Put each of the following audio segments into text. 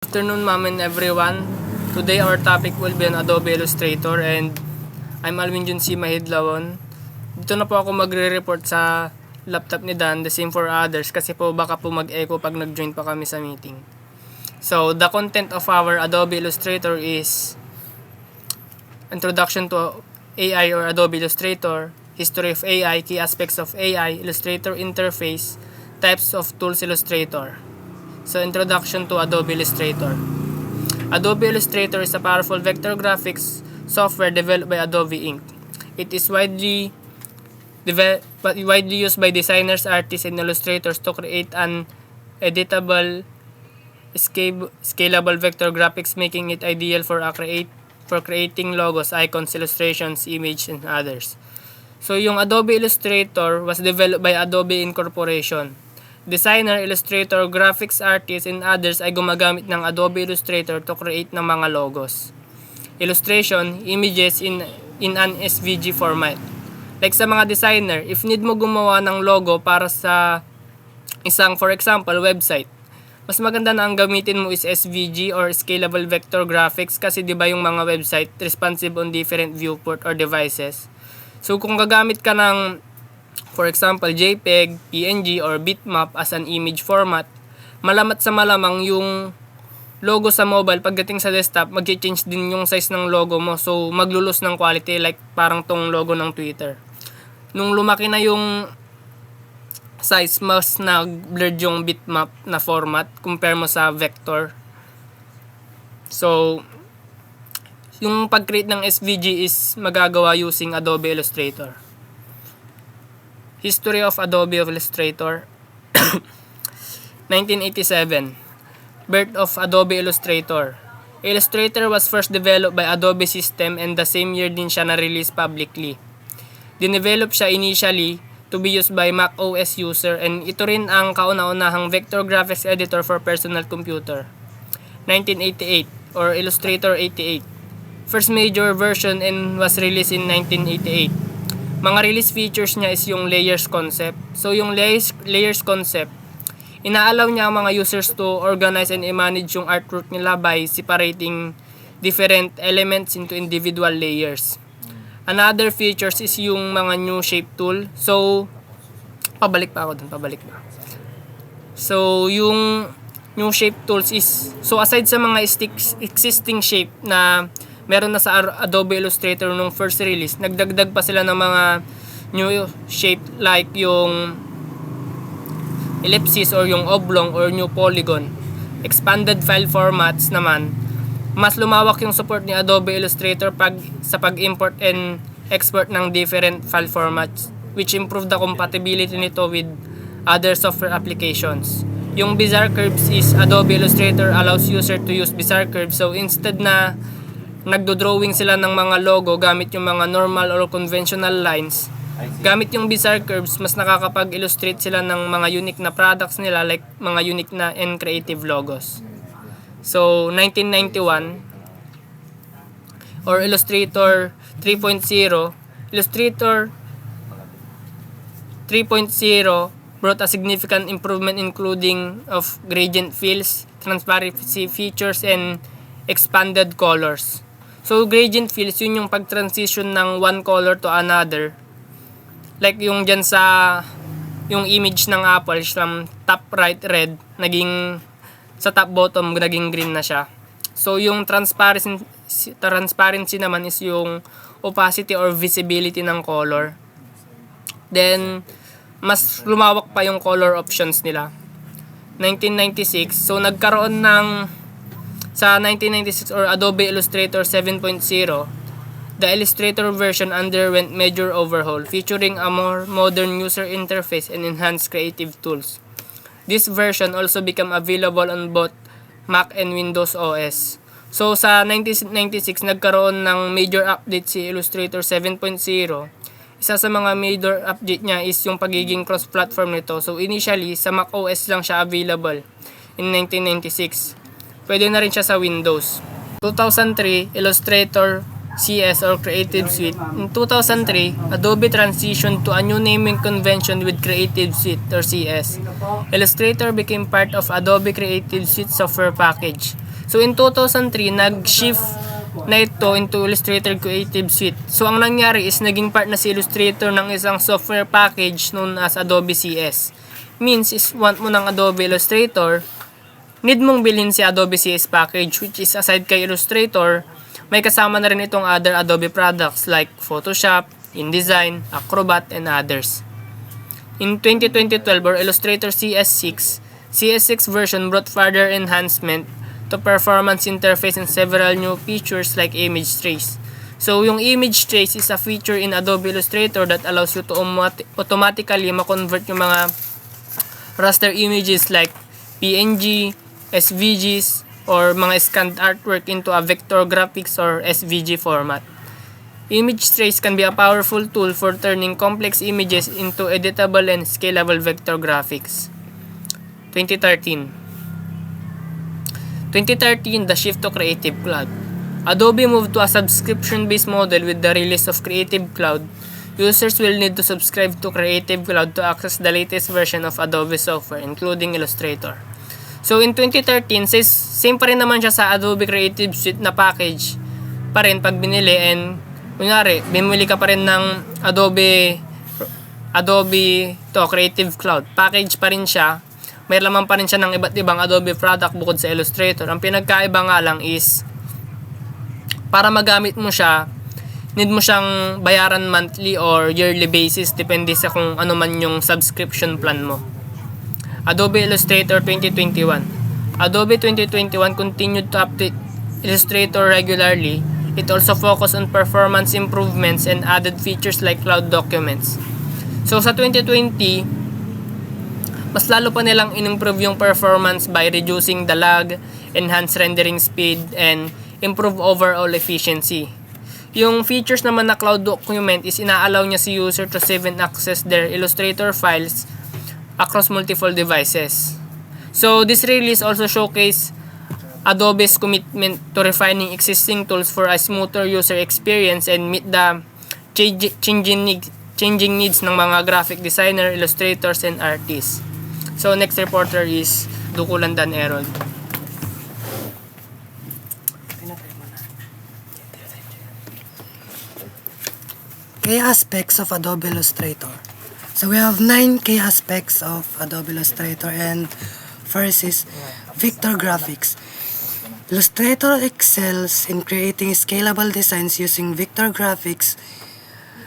Afternoon, ma'am and everyone. Today our topic will be on Adobe Illustrator and I'm Alvin Jun C. Mahidlawon. Dito na po ako magre-report sa laptop ni Dan, the same for others kasi po baka po mag-echo pag nag-join pa kami sa meeting. So, the content of our Adobe Illustrator is Introduction to AI or Adobe Illustrator, History of AI, Key Aspects of AI, Illustrator Interface, Types of Tools Illustrator. So, introduction to Adobe Illustrator. Adobe Illustrator is a powerful vector graphics software developed by Adobe Inc. It is widely used by designers, artists, and illustrators to create an editable, scalable vector graphics, making it ideal for creating logos, icons, illustrations, images, and others. So, yung Adobe Illustrator was developed by Adobe Incorporation. Designer, illustrator, graphics artist, and others ay gumagamit ng Adobe Illustrator to create ng mga logos. Illustration, images in an SVG format. Like sa mga designer, if need mo gumawa ng logo para sa isang, for example, website, mas maganda na ang gamitin mo is SVG or Scalable Vector Graphics kasi di ba yung mga website responsive on different viewport or devices. So kung gagamit ka ng for example, JPEG, PNG, or bitmap as an image format, malamat sa malamang yung logo sa mobile pagdating sa desktop, mag-change din yung size ng logo mo. So, maglulus ng quality like parang tong logo ng Twitter. Nung lumaki na yung size, mas nag-blurred yung bitmap na format compare mo sa vector. So, yung pag-create ng SVG is magagawa using Adobe Illustrator. History of Adobe Illustrator. 1987. Birth of Adobe Illustrator. Illustrator was first developed by Adobe System and the same year din siya na-release publicly. Dinevelop siya initially to be used by Mac OS user and ito rin ang kauna-unahang vector graphics editor for personal computer. 1988 or Illustrator 88. First major version and was released in 1988. Mga release features niya is yung layers concept. So yung layers concept, inaalaw niya ang mga users to organize and manage yung artwork nila by separating different elements into individual layers. Another features is yung mga new shape tool. So, pabalik pa. So, yung new shape tools is, so aside sa mga existing shape na meron na sa Adobe Illustrator nung first release, nagdagdag pa sila ng mga new shape like yung ellipsis or yung oblong or new polygon. Expanded file formats naman, mas lumawak yung support ni Adobe Illustrator sa pag-import and export ng different file formats, which improve the compatibility nito with other software applications. Yung Bizarre Curves is Adobe Illustrator allows user to use Bizarre Curves. So instead na nagdo-drawing sila ng mga logo gamit yung mga normal or conventional lines, gamit yung Bizarre Curves, mas nakakapag-illustrate sila ng mga unique na products nila like mga unique na and creative logos. So, 1991 or Illustrator 3.0. Illustrator 3.0 brought a significant improvement including of gradient fills, transparency features, and expanded colors. So, gradient fills, yun yung pag-transition ng one color to another. Like yung dyan sa, yung image ng apple, from top right red, naging, sa top bottom, naging green na siya. So, yung transparency naman is yung opacity or visibility ng color. Then, mas lumawak pa yung color options nila. 1996, so nagkaroon ng sa 1996 or Adobe Illustrator 7.0, the Illustrator version underwent major overhaul featuring a more modern user interface and enhanced creative tools. This version also became available on both Mac and Windows OS. So sa 1996 nagkaroon ng major update si Illustrator 7.0. Isa sa mga major update niya is yung pagiging cross-platform nito. So initially sa Mac OS lang siya available in 1996. Pwede na rin siya sa Windows. 2003, Illustrator CS or Creative Suite. In 2003, Adobe transitioned to a new naming convention with Creative Suite or CS. Illustrator became part of Adobe Creative Suite software package. So in 2003, nag-shift na ito into Illustrator Creative Suite. So ang nangyari is naging part na si Illustrator ng isang software package known as Adobe CS. Means is want mo ng Adobe Illustrator, need mong bilhin si Adobe CS package, which is aside kay Illustrator, may kasama na rin itong other Adobe products like Photoshop, InDesign, Acrobat, and others. In 2012 or Illustrator CS6 version brought further enhancement to performance interface and several new features like image trace. So yung image trace is a feature in Adobe Illustrator that allows you to automatically ma-convert yung mga raster images like PNG, SVGs, or mga scanned artwork into a vector graphics or SVG format. Image trace can be a powerful tool for turning complex images into editable and scalable vector graphics. 2013, the shift to Creative Cloud. Adobe moved to a subscription-based model with the release of Creative Cloud. Users will need to subscribe to Creative Cloud to access the latest version of Adobe software, including Illustrator. So in 2013, same pa rin naman siya sa Adobe Creative Suite na package pa rin pag binili, and kunyari, bumili ka pa rin ng Adobe Creative Cloud. Package pa rin siya. May laman pa rin siya ng iba't ibang Adobe product bukod sa Illustrator. Ang pinagkaiba nga lang is, para magamit mo siya, need mo siyang bayaran monthly or yearly basis, depende sa kung ano man yung subscription plan mo. Adobe Illustrator 2021. Adobe 2021 continued to update Illustrator regularly. It also focused on performance improvements and added features like cloud documents. So sa 2020, mas lalo pa nilang in-improve yung performance by reducing the lag, enhance rendering speed, and improve overall efficiency. Yung features naman na cloud document is ina-allow niya si user to save and access their Illustrator files across multiple devices. So this release also showcased Adobe's commitment to refining existing tools for a smoother user experience and meet the changing needs ng mga graphic designer, illustrators, and artists. So next reporter is Dukulan Dan Erod. Key aspects of Adobe Illustrator. So we have 9 key aspects of Adobe Illustrator, and first is vector graphics. Illustrator excels in creating scalable designs using vector graphics,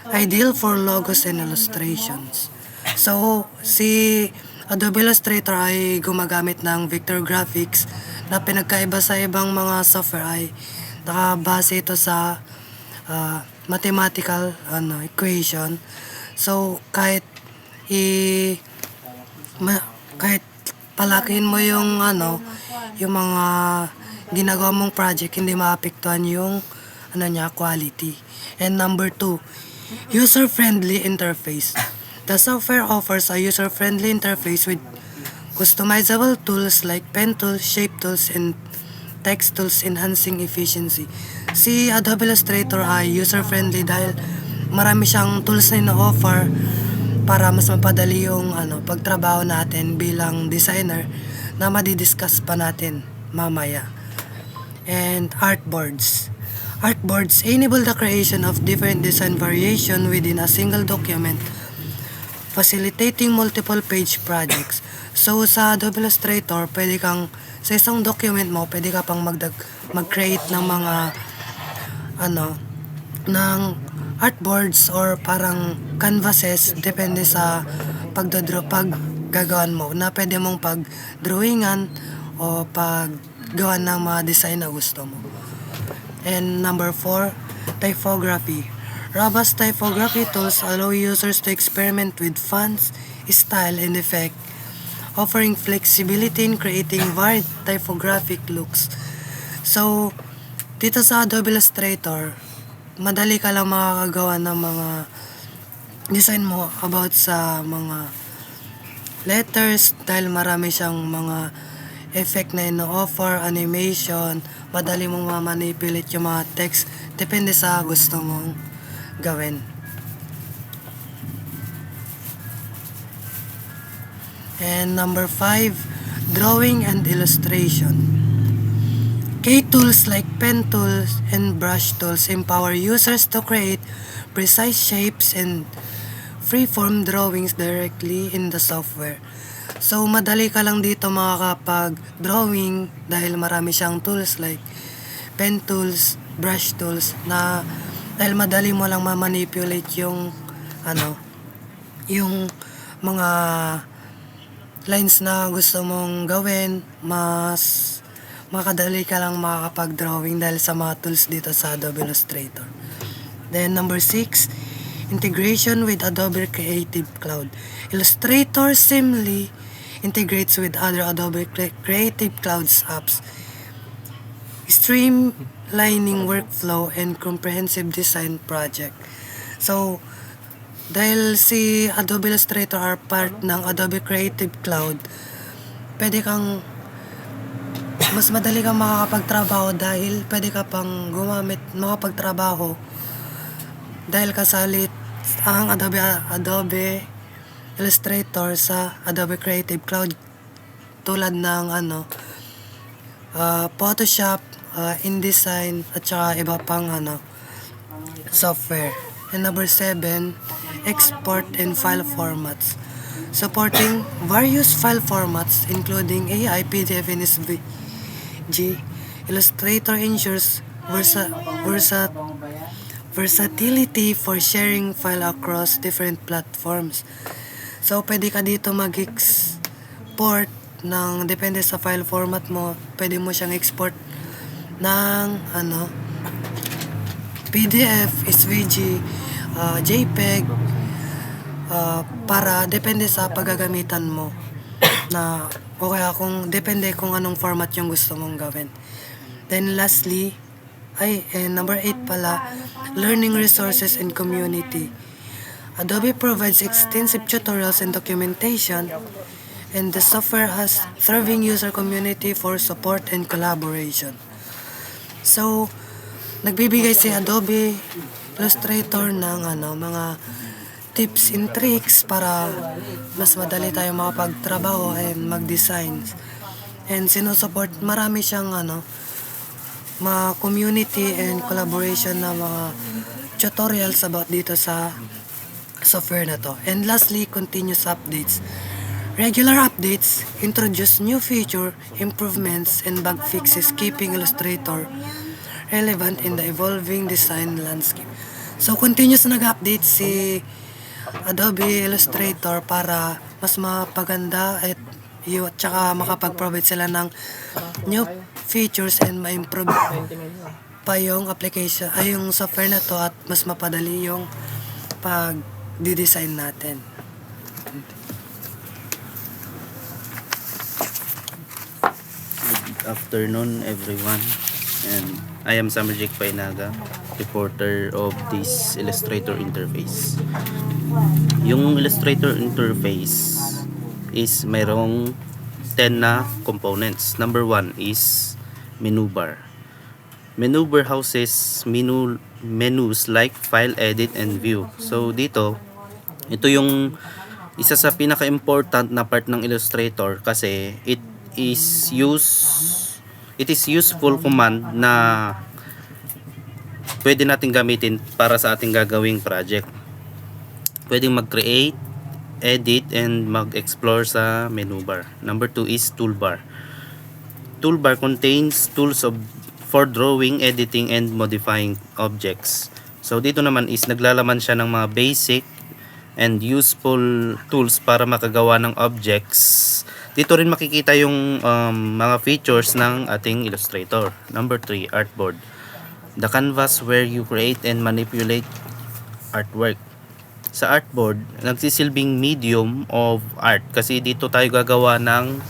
ideal for logos and illustrations. So si Adobe Illustrator ay gumagamit ng vector graphics na pinagkaiba sa ibang mga software ay nakabase ito sa mathematical equation. So kahit kahit palakihin mo yung yung mga ginagawa mong project, hindi maapektuhan yung quality. And number 2, user-friendly interface. The software offers a user-friendly interface with customizable tools like pen tools, shape tools, and text tools, enhancing efficiency. Si Adobe Illustrator ay user-friendly dahil marami siyang tools na ino-offer para mas mapadali yung pagtrabaho natin bilang designer na madidiscuss pa natin mamaya. And artboards. Artboards enable the creation of different design variation within a single document, facilitating multiple page projects. So sa Adobe Illustrator, pwede kang sa isang document mo, pwede ka pang mag-create ng mga ng artboards or parang canvases, depende sa paggagawan mo, na pwede mong pag-drawingan o paggawan ng mga design na gusto mo. And number 4, typography. Robust typography tools allow users to experiment with fonts, style, and effect, offering flexibility in creating varied typographic looks. So, dito sa Adobe Illustrator, madali ka lang makakagawa ng mga design mo about sa mga letters dahil marami siyang mga effect na ino-offer, animation, madali mong ma-manipulate yung mga text, depende sa gusto mong gawin. And number 5, drawing and illustration. K-tools like pen tools and brush tools empower users to create precise shapes and freeform drawings directly in the software. So, madali ka lang dito makakapag-drawing dahil marami siyang tools like pen tools, brush tools na dahil madali mo lang ma-manipulate yung yung mga lines na gusto mong gawin, mas makadali ka lang makakapag-drawing dahil sa mga tools dito sa Adobe Illustrator. Then number 6, integration with Adobe Creative Cloud. Illustrator seamlessly integrates with other Adobe Creative Cloud's apps, streamlining workflow and comprehensive design project. So, dahil si Adobe Illustrator are part ng Adobe Creative Cloud, pwede kang mas madali kang makakapagtrabaho dahil pwede ka pang makapagtrabaho dahil kasalit ang Adobe Illustrator sa Adobe Creative Cloud tulad ng Photoshop, InDesign at saka iba pang software. And number 7, export and file formats. Supporting various file formats including AI, PDF, and SVG, Illustrator ensures versatility for sharing file across different platforms. So, pwede ka dito mag-export ng depende sa file format mo. Pwede mo siyang export ng PDF, SVG, JPEG, para depende sa paggagamitan mo na o kaya depende kung anong format yung gusto mong gawin. Then lastly, number 8 pala, learning resources and community. Adobe provides extensive tutorials and documentation, and the software has thriving user community for support and collaboration. So, nagbibigay si Adobe Illustrator ng mga tips and tricks para mas madali tayo makapagtrabaho and mag-design. And sinusupport, marami siyang mga community and collaboration na mga tutorials about dito sa software na to. And lastly, continuous updates. Regular updates introduce new feature, improvements, and bug fixes, keeping Illustrator relevant in the evolving design landscape. So, continuous nag-update si Adobe Illustrator para mas mapaganda at tsaka makapag-provide sila ng new features and ma-improve pa yung application yung software na to at mas mapadali yung pag-design natin. Good afternoon everyone, and I am Samarjik Painaga, reporter of this Illustrator interface. Yung Illustrator interface is mayroong 10 na components. Number 1 is menu bar. Menu bar houses menus like file, edit, and view. So dito, ito yung isa sa pinaka-important na part ng Illustrator kasi it is useful command na pwede natin gamitin para sa ating gagawing project. Pwedeng mag-create, edit, and mag-explore sa menu bar. Number 2 is toolbar. Toolbar contains tools for drawing, editing, and modifying objects. So dito naman is naglalaman siya ng mga basic and useful tools para makagawa ng objects. Dito rin makikita yung mga features ng ating Illustrator. Number 3, artboard. The canvas where you create and manipulate artwork. Sa artboard, nagsisilbing medium of art kasi dito tayo gagawa ng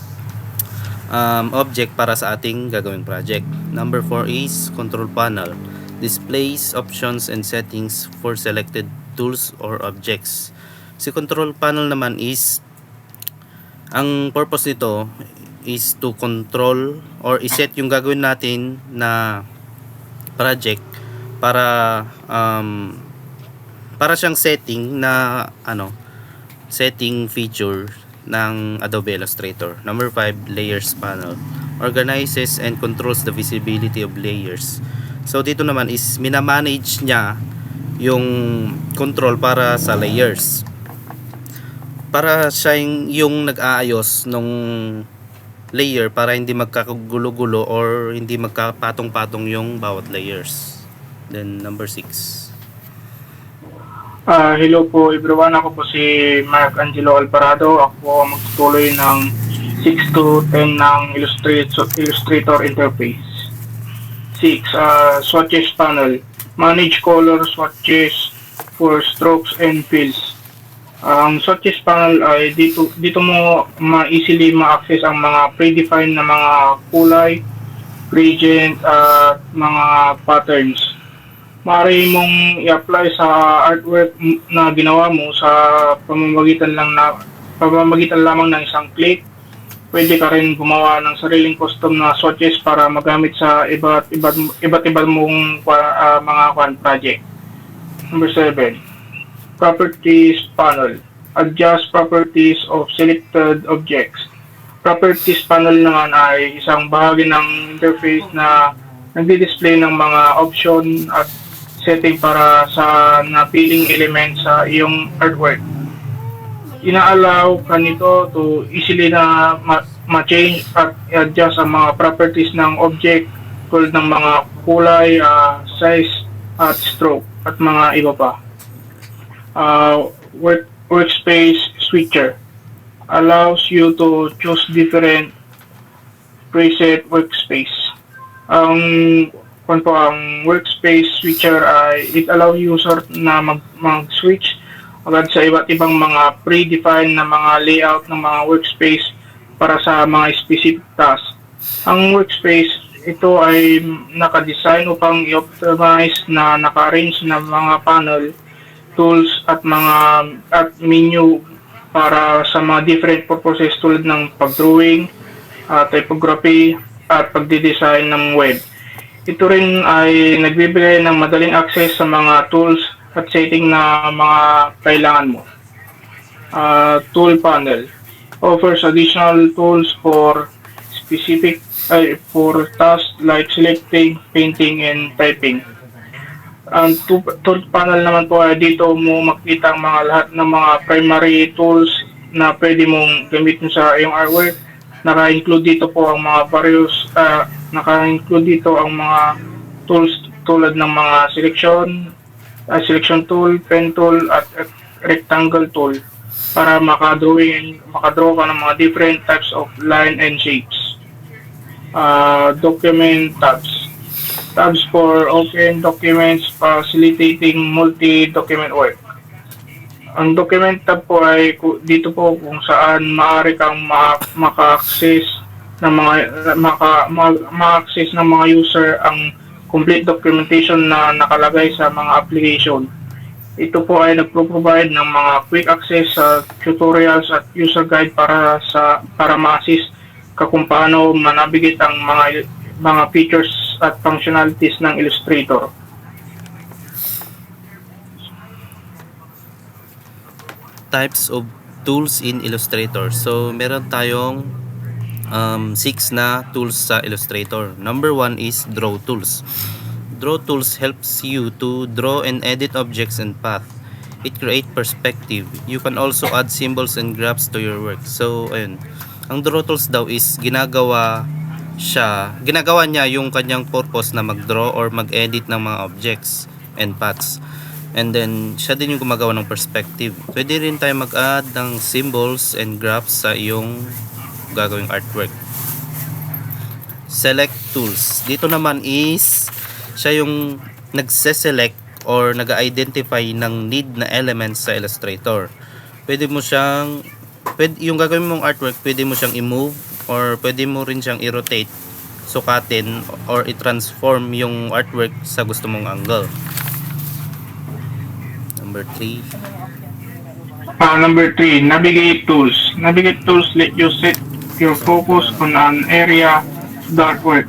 object para sa ating gagawing project. Number 4 is control panel. Displays options and settings for selected tools or objects. Si control panel naman is ang purpose nito is to control or iset yung gagawin natin na project para siyang setting na setting feature ng Adobe Illustrator. Number 5, layers panel organizes and controls the visibility of layers. So dito naman is minamanage niya yung control para sa layers. Para siya yung nag-aayos nung layer para hindi magkakagulo-gulo or hindi magkapatong-patong yung bawat layers. Then number 6. Hello po everyone, ako po si Mark Angelo Alvarado. Ako po ang magtutuloy ng 6 to 10 ng Illustrator interface. 6. Swatches panel. Manage color swatches for strokes and fills. Ang swatches panel ay dito mo easily ma-access ang mga predefined na mga kulay, gradient at mga patterns. Maaari mong i-apply sa artwork na ginawa mo sa pamamagitan lamang ng isang click. Pwede ka rin gumawa ng sariling custom na swatches para magamit sa iba't ibang mong mga project. Number 7. Properties panel. Adjust properties of selected objects. Properties panel naman ay isang bahagi ng interface na nagdi-display ng mga option at setting para sa napiling element sa iyong artwork. Ina-allow ka nito to easily na ma-change at adjust ang mga properties ng object tulad ng mga kulay, size at stroke at mga iba pa. Workspace switcher allows you to choose different preset workspace. Ang workspace switcher ay it allow user na mag-switch agad sa iba't ibang mga predefined na mga layout ng mga workspace para sa mga specific tasks. Ang workspace ito ay naka-design upang i-optimize na naka-arrange na mga panel, tools at menu para sa mga different purposes tulad ng pag-drawing, typography at pagdidesign ng web. Ito rin ay nagbibigay ng madaling access sa mga tools at setting na mga kailangan mo. Tool panel offers additional tools for specific for tasks like selecting, painting, and typing. Ang tool panel naman po ay dito mo makita ang lahat ng mga primary tools na pwede mong gamitin sa iyong artwork. Naka-include dito po ang mga tools tulad ng mga selection tool, pen tool at rectangle tool para makadraw ka ng mga different types of line and shapes. Document tabs for open documents facilitating multi-document work. Ang document tab po ay dito po kung saan maaari kang maka-access ng mga user ang complete documentation na nakalagay sa mga application. Ito po ay nagpro-provide ng mga quick access sa tutorials at user guide para ma-assist ka kung paano manavigate ang mga features at functionalities ng Illustrator. Types of tools in Illustrator. So meron tayong 6 na tools sa Illustrator. Number 1 is draw tools. Draw tools helps you to draw and edit objects and path. It creates perspective. You can also add symbols and graphs to your work. So ayun. Ang draw tools daw is ginagawa niya yung kanyang purpose na mag-draw or mag-edit ng mga objects and paths. And then, siya din yung gumagawa ng perspective. Pwede rin tayo mag-add ng symbols and graphs sa iyong gagawing artwork. Select tools. Dito naman is, siya yung nagse-select or nag-identify ng need na elements sa Illustrator. Yung gagawin mong artwork, pwede mo siyang i-move or pwede mo rin siyang i-rotate, sukatin, or i-transform yung artwork sa gusto mong angle. Number 3. Number 3, navigate tools. Navigate tools let you set your focus on an area of the artwork.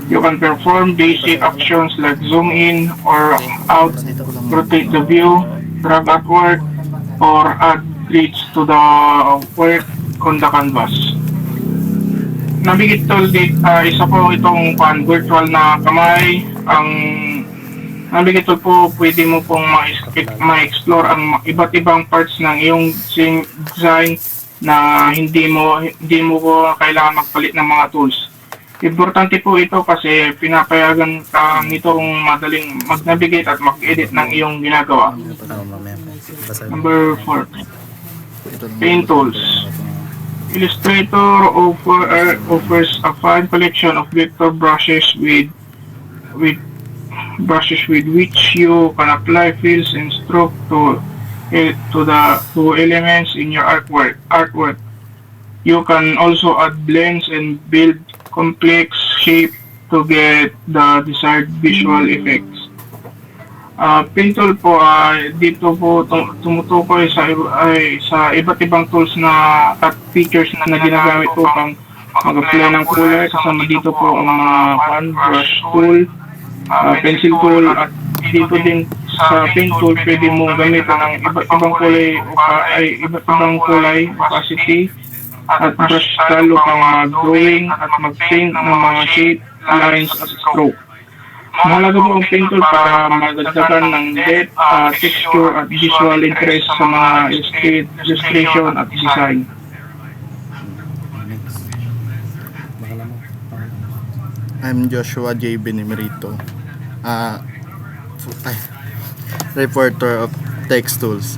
You can perform basic actions like zoom in or out, rotate the view, drag artwork, or add grids to the work on the canvas. Navigate tool dito, isa po itong virtual na kamay. Ang Navigate tool po, pwede mo pong ma-explore ang iba't ibang parts ng iyong design na hindi mo po kailangan magpalit ng mga tools. Importante po ito kasi pinapayagan ka nitong madaling mag-navigate at mag-edit ng iyong ginagawa. Number 4. Paint tools. Illustrator offers a fine collection of vector brushes with which you can apply fills and stroke to elements in your artwork. You can also add blends and build complex shape to get the desired visual effects. Paint tool po, dito po tumutukoy sa iba't ibang tools na at features na ginagamit po pang mag-apply ng kulay. Kasama dito po ang mga brush tool, pencil tool, at dito din sa paint tool pwede mo gamitan ng iba't ibang kulay, opacity, at brush style upang mag-drawing at mag-paint ng mga shape, lines, at stroke. Mahalaga po ang paint tool para magdagdagan ng depth, texture, at visual interest sa mga illustration at design. I'm Joshua J. Benemerito, reporter of Text Tools.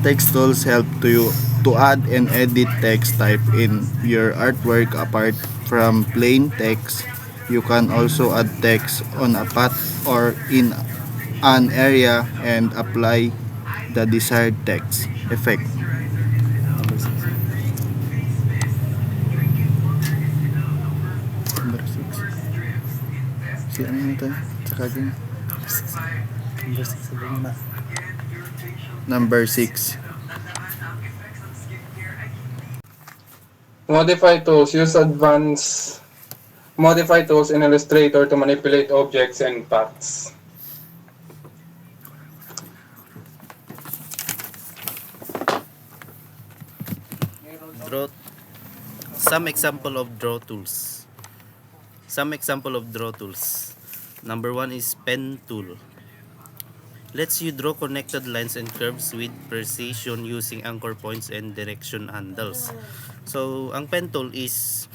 Text Tools help you to add and edit text type in your artwork. Apart from plain text, you can also add text on a path or in an area and apply the desired text effect. Number 6. Si ano ito? Tsaka din. Number 6. Modify tools. Modify tools in Illustrator to manipulate objects and paths. Some example of draw tools. Number 1 is pen tool. Lets you draw connected lines and curves with precision using anchor points and direction handles. So, ang pen tool is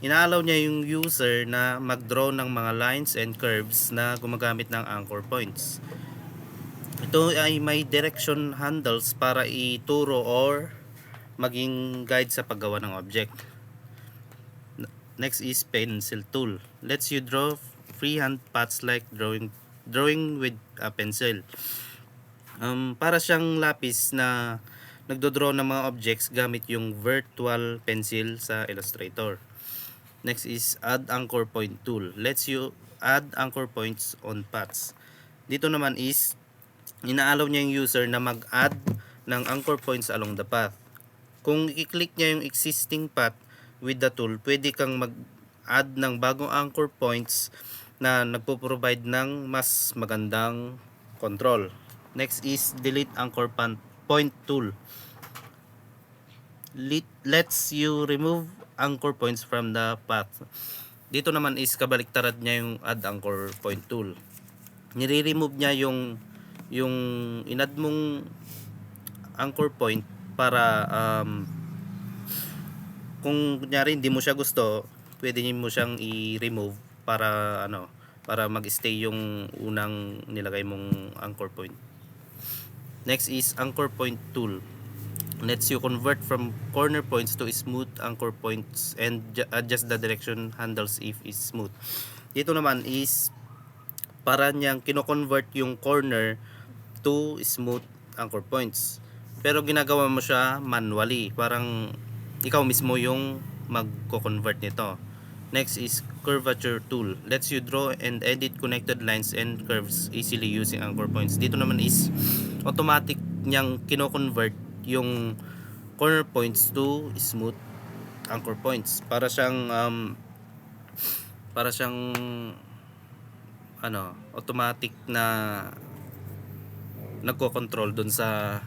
inaalaw niya yung user na mag-draw ng mga lines and curves na gumagamit ng anchor points. Ito ay may direction handles para ituro or maging guide sa paggawa ng object. Next is pencil tool. Lets you draw freehand paths like drawing with a pencil. Para siyang lapis na nagdodraw ng mga objects gamit yung virtual pencil sa Illustrator. Next is add anchor point tool. Lets you add anchor points on paths. Dito naman is inaalaw niya yung user na mag-add ng anchor points along the path. Kung i-click niya yung existing path with the tool, pwede kang mag-add ng bagong anchor points na nagpo-provide ng mas magandang control. Next is delete anchor point tool. Lets you remove anchor points from the path. Dito naman is kabaliktaran niya yung add anchor point tool. Nire-remove niya yung in-add mong anchor point para kung kunyari hindi mo siya gusto, pwede mo siyang i-remove para mag-stay yung unang nilagay mong anchor point. Next is anchor point tool. Lets you convert from corner points to smooth anchor points and adjust the direction handles if it's smooth. Dito naman is para niyang kino-convert yung corner to smooth anchor points. Pero ginagawa mo siya manually, parang ikaw mismo yung magko-convert nito. Next is curvature tool. Lets you draw and edit connected lines and curves easily using anchor points. Dito naman is automatic niyang kino-convert yung corner points to smooth anchor points. Para siyang automatic na nagko-control doon sa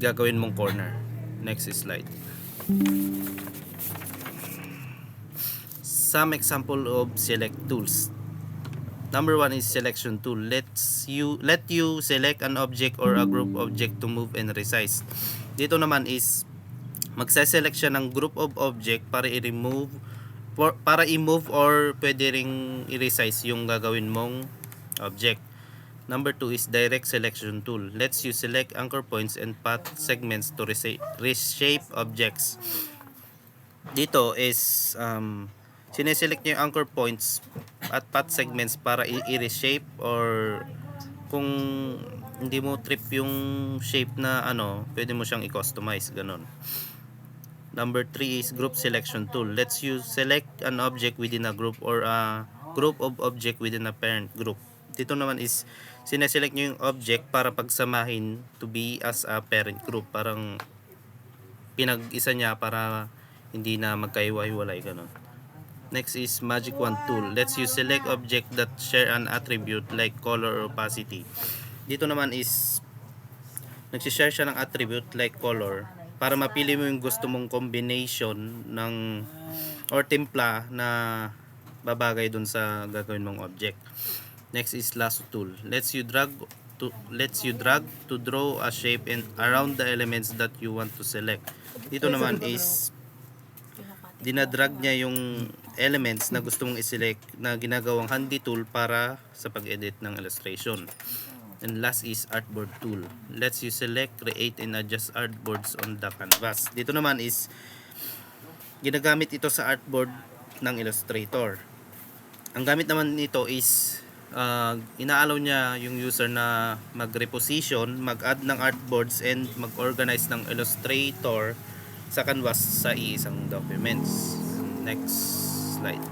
gagawin mong corner. Next slide. Some example of select tools. Number 1 is selection tool. Let you select an object or a group object to move and resize. Dito naman is magse-select siya ng group of object para i-remove para i-move or pwede ring i-resize yung gagawin mong object. Number 2 is direct selection tool. Lets you select anchor points and path segments to reshape objects. Dito is sineselect niyo yung anchor points at path segments para i-reshape, or kung hindi mo trip yung shape na pwede mo siyang i-customize, ganon. Number 3 is group selection tool. Lets you select an object within a group or a group of object within a parent group. Dito naman is sineselect niyo yung object para pagsamahin to be as a parent group. Parang pinag-isa niya para hindi na magkaiwa-hiwalay, ganon. Next is magic wand tool. Lets you select object that share an attribute like color or opacity. Dito naman is nagsishare siya ng attribute like color para mapili mo yung gusto mong combination ng or timpla na babagay dun sa gagawin mong object. Next is lasso tool. Lets you drag to draw a shape and around the elements that you want to select. Dito naman is dinadrag niya yung elements na gusto mong i-select na ginagawang handy tool para sa pag-edit ng illustration. And last is artboard tool. Lets you select, create, and adjust artboards on the canvas. Dito naman is ginagamit ito sa artboard ng Illustrator. Ang gamit naman nito is inaalaw niya yung user na mag-reposition, mag-add ng artboards, and mag-organize ng Illustrator sa canvas sa iisang documents. Next slide.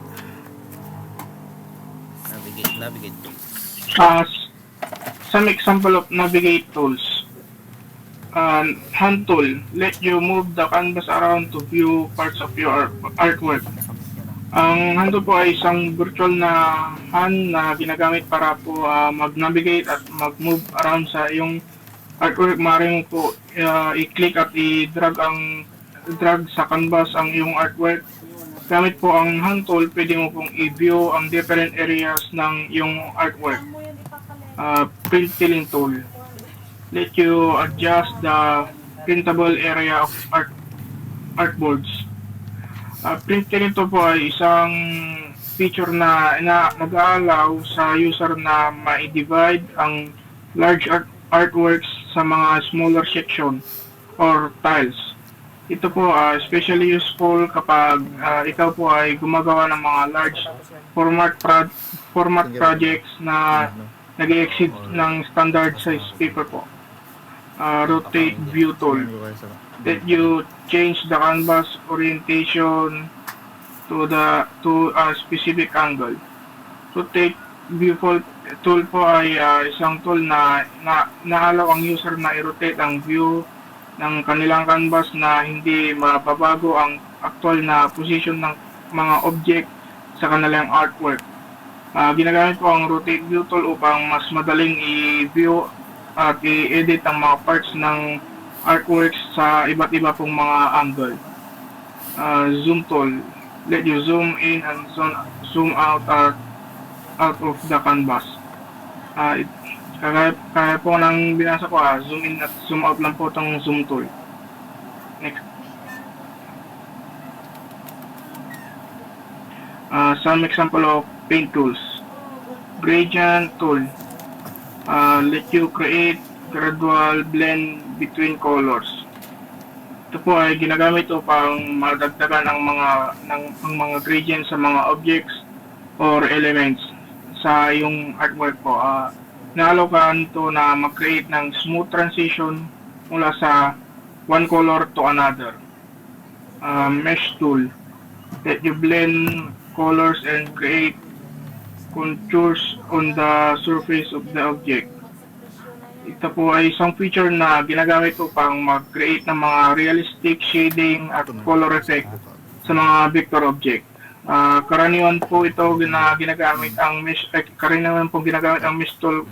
Navigate tools. Some example of navigate tools. Hand tool. Let you move the canvas around to view parts of your artwork. Ang hand tool po ay isang virtual na hand na ginagamit para po mag-navigate at mag-move around sa iyong artwork. Maaaring po i-click at i-drag sa canvas ang iyong artwork. Gamit po ang hand tool, pwede mo pong i-view ang different areas ng iyong artwork. Print filling tool. Let you adjust the printable area of artboards. Print filling tool po ay isang feature na nag-aalaw sa user na ma-divide ang large artworks sa mga smaller section or tiles. Ito po especially useful kapag ikaw po ay gumagawa ng mga large format projects na nag-exceed ng standard size paper po. Rotate view tool. Let you change the canvas orientation to a specific angle. Rotate view tool po ay isang tool na naalaw ang user na i-rotate ang view ng kanilang canvas na hindi mababago ang actual na position ng mga object sa kanilang artwork. Ginagamit po ang rotate view tool upang mas madaling i-view at i-edit ang mga parts ng artworks sa iba't iba pong mga angle. Zoom tool. Let you zoom in and zoom out of the canvas. Kaya po nang binasa ko, zoom in at zoom out lang po itong zoom tool. Next. Some example of paint tools. Gradient tool. Let you create gradual blend between colors. Ito po ay ginagamit upang madagdagan ang mga gradient sa mga objects or elements sa iyong artwork po. Naalaw ka nito na mag-create ng smooth transition mula sa one color to another. Mesh tool. Let you blend colors and create contours on the surface of the object. Ito po ay isang feature na ginagamit upang mag-create ng mga realistic shading at color effect sa mga vector object. Karaniwan po ito ginagamit ang mesh tool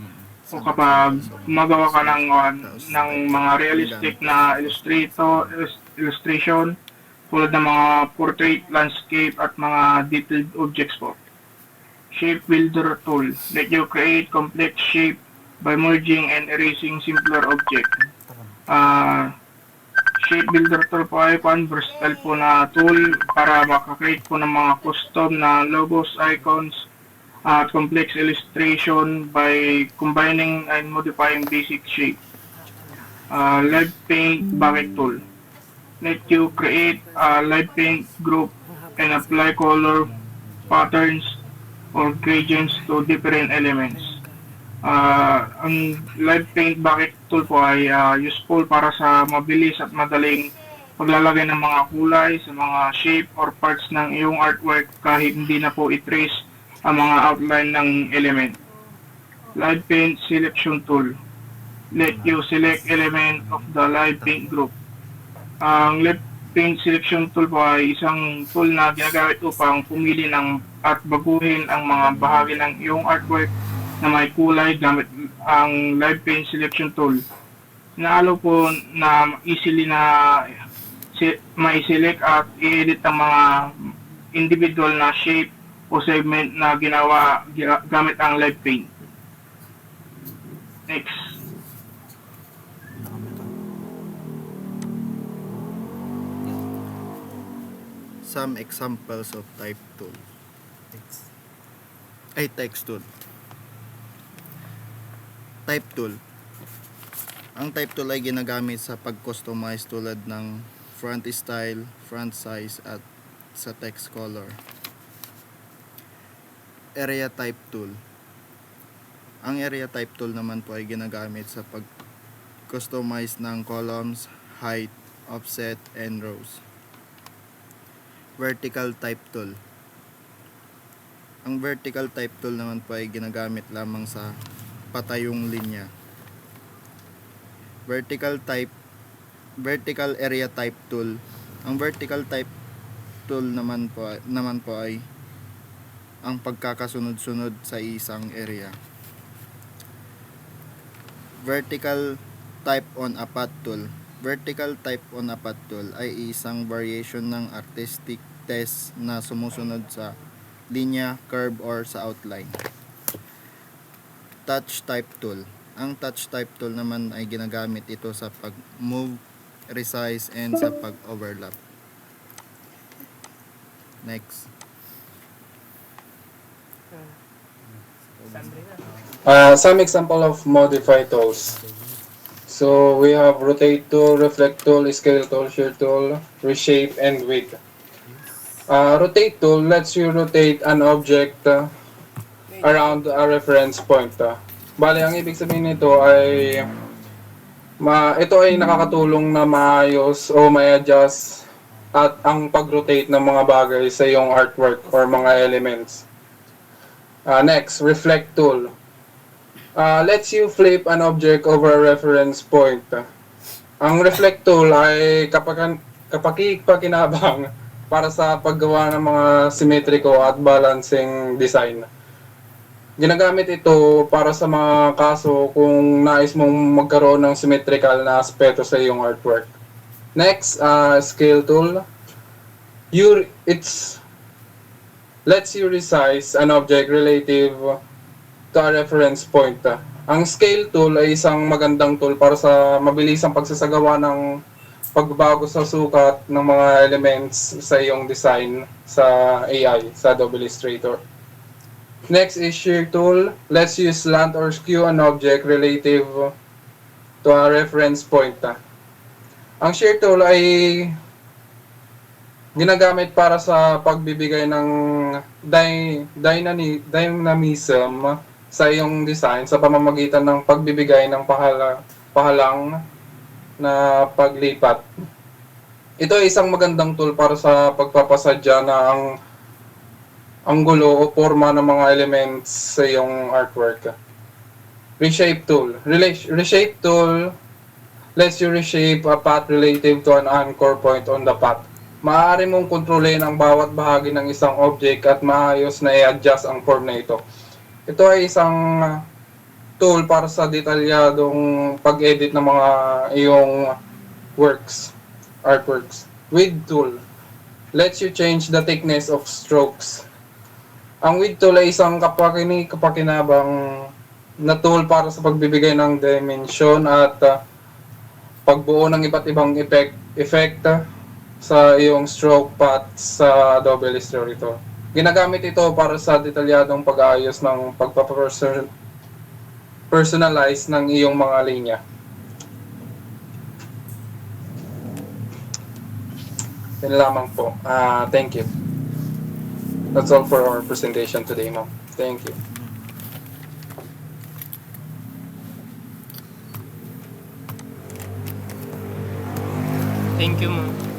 o kapag gumagawa ka ng mga realistic na illustration tulad ng mga portrait, landscape, at mga detailed objects po. Shape Builder tool. Let you create complex shape by merging and erasing simpler object. Shape Builder tool po ay versatile po na tool para makakreate po ng mga custom na logos, icons, at complex illustration by combining and modifying basic shape. Live Paint Bucket tool. Let you create a live paint group and apply color patterns or gradients to different elements. Ang live paint bucket tool po ay useful para sa mabilis at madaling paglalagay ng mga kulay sa mga shape or parts ng iyong artwork kahit hindi na po i-trace ang mga outline ng element. Live paint selection tool. Let you select element of the live paint group. Ang live paint selection tool po ay isang tool na ginagamit upang pumili ng at baguhin ang mga bahagi ng iyong artwork na may kulay gamit ang live paint selection tool. Inaalaw po na easily na ma-select at i-edit ang mga individual na shape o segment na ginawa gamit ang live paint. Next. Some examples of type tool. Text tool. Type tool. Ang type tool ay ginagamit sa pag-customize tulad ng font style, font size, at sa text color. Area type tool. Ang area type tool naman po ay ginagamit sa pag-customize ng columns, height, offset, and rows. Vertical type tool. Ang vertical type tool naman po ay ginagamit lamang sa patayong linya. Vertical area type tool. Ang vertical type tool naman po ay ang pagkakasunod-sunod sa isang area. Vertical type on a path tool. Vertical type on a path tool ay isang variation ng artistic test na sumusunod sa linya, curve, or sa outline. Touch type tool. Ang touch type tool naman ay ginagamit ito sa pag-move, resize, and sa pag-overlap. Next. Some example of modify tools. So we have rotate tool, reflect tool, scale tool, shear tool, reshape, and width. Rotate tool lets you rotate an object around a reference point. Bale, ang ibig sabihin nito ay ito ay nakakatulong na maayos o may-adjust at ang pag-rotate ng mga bagay sa iyong artwork or mga elements. Next, reflect tool. Lets you flip an object over a reference point. Ang reflect tool ay kapaki-pakinabang para sa paggawa ng mga symmetrical at balancing design. Ginagamit ito para sa mga kaso kung nais mong magkaroon ng symmetrical na aspeto sa iyong artwork. Next, scale tool. Lets you resize an object relative to a reference point. Ang scale tool ay isang magandang tool para sa mabilisang pagsasagawa ng pagbabago sa sukat ng mga elements sa iyong design sa AI, sa Adobe Illustrator. Next is shear tool. Lets you slant or skew an object relative to a reference point. Ang shear tool ay ginagamit para sa pagbibigay ng dynamism sa iyong design sa pamamagitan ng pagbibigay ng pahalang na paglipat. Ito ay isang magandang tool para sa pagpapasadya na ang anggulo o forma ng mga elements sa iyong artwork. Reshape tool. Reshape tool lets you reshape a path relative to an anchor point on the path. Maaari mong kontrolin ang bawat bahagi ng isang object at maayos na i-adjust ang form na ito. Ito ay isang tool para sa detalyadong pag-edit ng mga iyong artworks. Width tool. lets you change the thickness of strokes. Ang width tool ay isang kapakinabang na tool para sa pagbibigay ng dimension at pagbuo ng iba't ibang effect sa iyong stroke path sa Adobe Illustrator. Ginagamit ito para sa detalyadong pag-aayos ng personalize ng iyong mga linya. Yan lamang po. Thank you. That's all for our presentation today, ma'am. Thank you. Thank you, ma'am.